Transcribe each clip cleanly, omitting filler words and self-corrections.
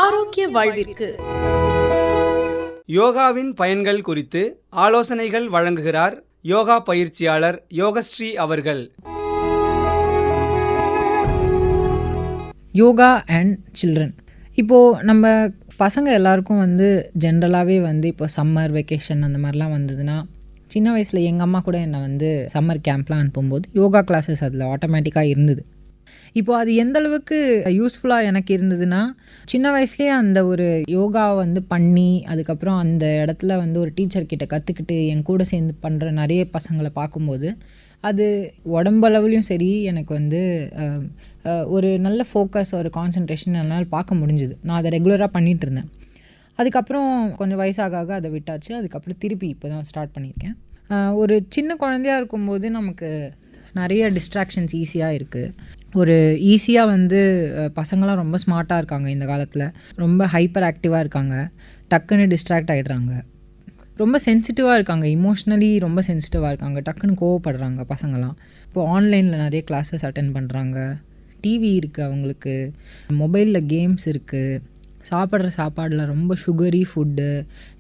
ஆரோக்கிய வாழ்விற்கு யோகாவின் பயன்கள் குறித்து ஆலோசனைகள் வழங்குகிறார் யோகா பயிற்சியாளர் யோகஸ்ரீ அவர்கள். Yoga and children. இப்போது நம்ம பசங்க எல்லாருக்கும் ஜென்ரலாகவே இப்போ சம்மர் வெக்கேஷன் அந்த மாதிரிலாம் வந்ததுன்னா, சின்ன வயசில் எங்கள் அம்மா கூட என்னை சம்மர் கேம்ப்லாம் அனுப்பும்போது யோகா கிளாஸஸ் அதில் ஆட்டோமேட்டிக்காக இருந்தது. இப்போது அது எந்தளவுக்கு யூஸ்ஃபுல்லாக எனக்கு இருந்ததுன்னா, சின்ன வயசுலேயே அந்த ஒரு யோகா பண்ணி அதுக்கப்புறம் அந்த இடத்துல ஒரு டீச்சர்கிட்ட கற்றுக்கிட்டு என் கூட சேர்ந்து பண்ணுற நிறைய பசங்களை பார்க்கும்போது, அது உடம்பளவுலையும் சரி எனக்கு ஒரு நல்ல ஃபோக்கஸ், ஒரு கான்சன்ட்ரேஷன் என்னால் பார்க்க முடிஞ்சுது. நான் அதை ரெகுலராக பண்ணிகிட்டு இருந்தேன். அதுக்கப்புறம் கொஞ்சம் வயசாக அதை விட்டாச்சு. அதுக்கப்புறம் திருப்பி இப்போ தான் ஸ்டார்ட் பண்ணியிருக்கேன். ஒரு சின்ன குழந்தையாக இருக்கும்போது நமக்கு நிறைய டிஸ்ட்ராக்ஷன்ஸ் ஈஸியாக இருக்குது. ஒரு ஈஸியாக பசங்களாம் ரொம்ப ஸ்மார்ட்டாக இருக்காங்க இந்த காலத்தில். ரொம்ப ஹைப்பர் ஆக்டிவாக இருக்காங்க. டக்குன்னு டிஸ்ட்ராக்ட் ஆகிடுறாங்க. ரொம்ப சென்சிட்டிவாக இருக்காங்க. இமோஷ்னலி ரொம்ப சென்சிட்டிவாக இருக்காங்க. டக்குன்னு கோவப்படுறாங்க பசங்களாம். இப்போது ஆன்லைனில் நிறைய கிளாஸஸ் அட்டென்ட் பண்ணுறாங்க. டிவி இருக்குது அவங்களுக்கு. மொபைலில் கேம்ஸ் இருக்குது. சாப்பிட்ற சாப்பாடில் ரொம்ப சுகரி ஃபுட்டு,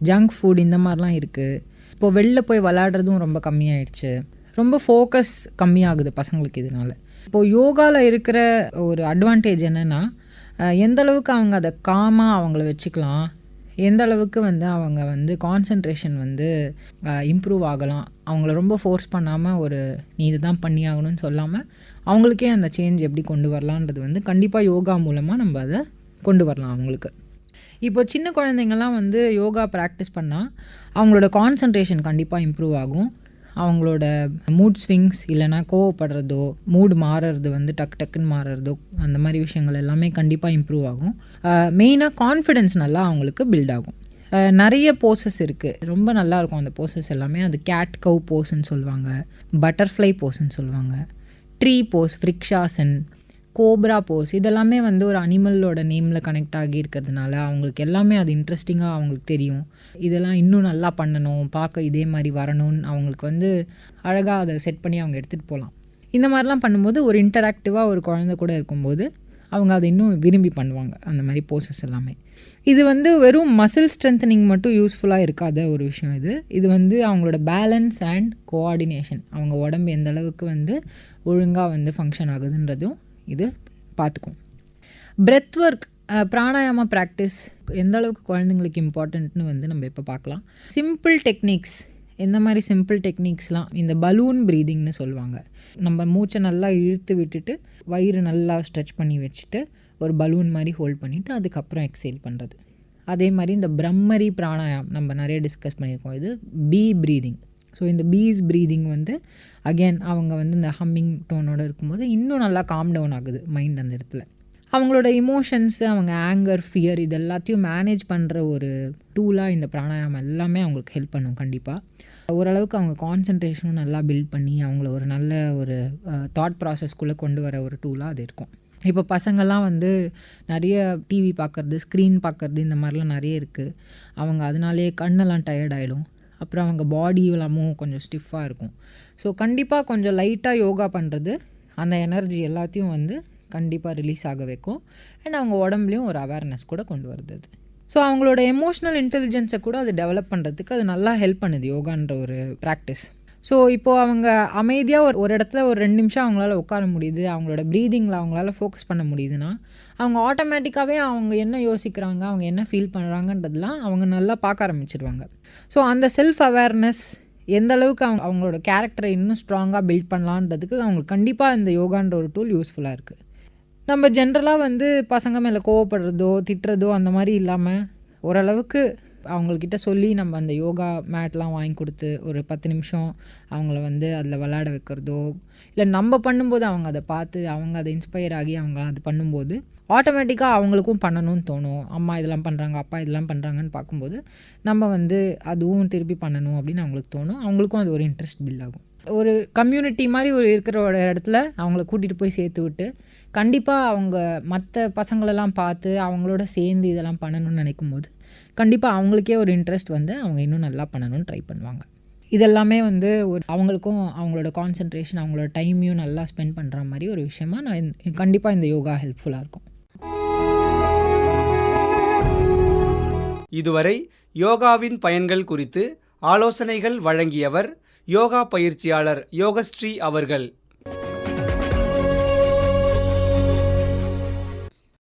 ஜங்க் ஃபுட் இந்த மாதிரிலாம் இருக்குது. இப்போது வெளில போய் விளாடுறதும் ரொம்ப கம்மியாயிடுச்சு. ரொம்ப ஃபோக்கஸ் கம்மியாகுது பசங்களுக்கு இதனால். இப்போது யோகாவில் இருக்கிற ஒரு அட்வான்டேஜ் என்னென்னா, எந்த அளவுக்கு அவங்க அதை காமாக அவங்கள வச்சுக்கலாம், எந்த அளவுக்கு அவங்க கான்சன்ட்ரேஷன் இம்ப்ரூவ் ஆகலாம். அவங்கள ரொம்ப ஃபோர்ஸ் பண்ணாமல் நீ இது தான் பண்ணி ஆகணும்னு சொல்லாமல் அவங்களுக்கே அந்த சேஞ்ச் எப்படி கொண்டு வரலான்றது கண்டிப்பாக யோகா மூலமாக நம்ம அதை கொண்டு வரலாம் அவங்களுக்கு. இப்போ சின்ன குழந்தைங்கள்லாம் யோகா ப்ராக்டிஸ் பண்ணால் அவங்களோட கான்சன்ட்ரேஷன் கண்டிப்பாக இம்ப்ரூவ் ஆகும். அவங்களோட மூட் ஸ்விங்ஸ் இல்லைனா கோவப்படுறதோ, மூடு மாறுறது டக்குன்னு மாறுறதோ, அந்த மாதிரி விஷயங்கள் எல்லாமே கண்டிப்பாக இம்ப்ரூவ் ஆகும். மெயினாக கான்ஃபிடென்ஸ் நல்லா அவங்களுக்கு பில்ட் ஆகும். நிறைய போசஸ் இருக்குது. ரொம்ப நல்லாயிருக்கும் அந்த போசஸ் எல்லாமே. அது கேட் கவ் போஸ்ன்னு சொல்லுவாங்க, பட்டர்ஃப்ளை போஸ்ன்னு சொல்லுவாங்க, ட்ரீ போஸ், ஃப்ரிக்ஷாசன், கோப்ரா போஸ். இதெல்லாமே ஒரு அனிமலோட நேமில் கனெக்ட் ஆகி இருக்கிறதுனால அவங்களுக்கு எல்லாமே அது இன்ட்ரெஸ்டிங்காக அவங்களுக்கு தெரியும். இதெல்லாம் இன்னும் நல்லா பண்ணணும், பார்க்க இதே மாதிரி வரணும்னு அவங்களுக்கு அழகாக அதை செட் பண்ணி அவங்க எடுத்துகிட்டு போகலாம். இந்த மாதிரிலாம் பண்ணும்போது ஒரு இன்டராக்டிவாக ஒரு குழந்தை கூட இருக்கும்போது அவங்க அதை இன்னும் விரும்பி பண்ணுவாங்க. அந்த மாதிரி போசஸ் எல்லாமே. இது வெறும் மசில் ஸ்ட்ரென்தனிங் மட்டும் யூஸ்ஃபுல்லாக இருக்காத ஒரு விஷயம். இது அவங்களோட பேலன்ஸ் அண்ட் கோஆர்டினேஷன், அவங்க உடம்பு எந்த அளவுக்கு ஒழுங்காக ஃபங்க்ஷன் ஆகுதுன்றதும் இது பார்த்துக்கும். பிரெத் ஒர்க், பிராணாயாமா ப்ராக்டிஸ் எந்த அளவுக்கு குழந்தைங்களுக்கு இம்பார்ட்டன்ட்னு நம்ம இப்போ பார்க்கலாம். சிம்பிள் டெக்னிக்ஸ், எந்த மாதிரி சிம்பிள் டெக்னிக்ஸ்லாம், இந்த பலூன் ப்ரீதிங்னு சொல்லுவாங்க. நம்ம மூச்சை நல்லா இழுத்து விட்டுட்டு வயிறு நல்லா ஸ்ட்ரெச் பண்ணி வச்சுட்டு ஒரு பலூன் மாதிரி ஹோல்ட் பண்ணிவிட்டு அதுக்கப்புறம் எக்ஸேல் பண்ணுறது. அதே மாதிரி இந்த பிரம்மரி பிராணாயாம் நம்ம நிறைய டிஸ்கஸ் பண்ணியிருக்கோம். இது பீ ப்ரீதிங். ஸோ இந்த பீஸ் ப்ரீதிங் அகெயின் அவங்க இந்த ஹம்மிங் டோனோடு இருக்கும்போது இன்னும் நல்லா காம் டவுன் ஆகுது மைண்ட். அந்த இடத்துல அவங்களோட இமோஷன்ஸு, அவங்க ஆங்கர், ஃபியர் இது எல்லாத்தையும் மேனேஜ் பண்ணுற ஒரு டூலாக இந்த பிராணாயாமம் எல்லாமே அவங்களுக்கு ஹெல்ப் பண்ணும். கண்டிப்பாக ஓரளவுக்கு அவங்க கான்சன்ட்ரேஷனும் நல்லா பில்ட் பண்ணி அவங்கள ஒரு நல்ல ஒரு தாட் ப்ராசஸ்க்குள்ளே கொண்டு வர ஒரு டூலாக அது இருக்கும். இப்போ பசங்கள்லாம் நிறைய டிவி பார்க்குறது, ஸ்க்ரீன் பார்க்குறது, இந்த மாதிரிலாம் நிறைய இருக்குது. அவங்க அதனாலேயே கண்ணெல்லாம் டயர்ட் ஆகிடும். அப்புறம் அவங்க பாடி எல்லாமும் கொஞ்சம் ஸ்டிஃபாக இருக்கும். ஸோ கண்டிப்பாக கொஞ்சம் லைட்டாக யோகா பண்ணுறது அந்த எனர்ஜி எல்லாத்தையும் கண்டிப்பாக ரிலீஸ் ஆக வைக்கும். அண்ட் அவங்க உடம்புலையும் ஒரு அவேர்னஸ் கூட கொண்டு வருது அது. ஸோ அவங்களோட எமோஷ்னல் இன்டெலிஜென்ஸை கூட அது டெவலப் பண்ணுறதுக்கு அது நல்லா ஹெல்ப் பண்ணுது யோகான்ற ஒரு ப்ராக்டிஸ். ஸோ இப்போது அவங்க அமைதியாக ஒரு இடத்துல ஒரு 2 நிமிஷம் அவங்களால உட்கார முடியுது, அவங்களோட ப்ரீதிங்கில் அவங்களால ஃபோக்கஸ் பண்ண முடியுதுன்னா அவங்க ஆட்டோமேட்டிக்காகவே அவங்க என்ன யோசிக்கிறாங்க, அவங்க என்ன ஃபீல் பண்ணுறாங்கன்றதுலாம் அவங்க நல்லா பார்க்க ஆரம்பிச்சிடுவாங்க. ஸோ அந்த செல்ஃப் அவேர்னஸ் எந்த அளவுக்கு அவங்களோட கேரக்டரை இன்னும் ஸ்ட்ராங்காக பில்ட் பண்ணலான்றதுக்கு அவங்களுக்கு கண்டிப்பாக இந்த யோகான்ற ஒரு டூல் யூஸ்ஃபுல்லாக இருக்குது. நம்ம ஜென்ரலாக பசங்க மேலே கோவப்படுறதோ திட்டுறதோ அந்த மாதிரி இல்லாமல் ஓரளவுக்கு அவங்கக்கிட்ட சொல்லி நம்ம அந்த யோகா மேட்லாம் வாங்கி கொடுத்து ஒரு 10 நிமிஷம் அவங்கள அதில் விளையாட வைக்கிறதோ, இல்லை நம்ம பண்ணும்போது அவங்க அதை பார்த்து அவங்க அதை இன்ஸ்பயர் ஆகி அவங்க அது பண்ணும்போது ஆட்டோமேட்டிக்காக அவங்களுக்கும் பண்ணணும்னு தோணும். அம்மா இதெல்லாம் பண்ணுறாங்க, அப்பா இதெல்லாம் பண்ணுறாங்கன்னு பார்க்கும்போது நம்ம அதுவும் திருப்பி பண்ணணும் அப்படின்னு அவங்களுக்கு தோணும். அவங்களுக்கும் அது ஒரு இன்ட்ரெஸ்ட் பில்ட் ஆகும். ஒரு கம்யூனிட்டி மாதிரி இருக்கிற ஒரு இடத்துல அவங்கள கூட்டிகிட்டு போய் சேர்த்து விட்டு கண்டிப்பாக அவங்க மற்ற பசங்களெல்லாம் பார்த்து அவங்களோட சேர்ந்து இதெல்லாம் பண்ணணும்னு நினைக்கும் போது கண்டிப்பாக அவங்களுக்கே ஒரு இன்ட்ரெஸ்ட் அவங்க இன்னும் நல்லா பண்ணணும்னு ட்ரை பண்ணுவாங்க. இதெல்லாமே ஒரு அவங்களுக்கும் அவங்களோட கான்சன்ட்ரேஷன், அவங்களோட டைமையும் நல்லா ஸ்பெண்ட் பண்ணுற மாதிரி ஒரு விஷயமா நான் கண்டிப்பாக இந்த யோகா ஹெல்ப்ஃபுல்லாக இருக்கும். இதுவரை யோகாவின் பயன்கள் குறித்து ஆலோசனைகள் வழங்கியவர் யோகா பயிற்சியாளர் யோகஸ்ரீ அவர்கள்.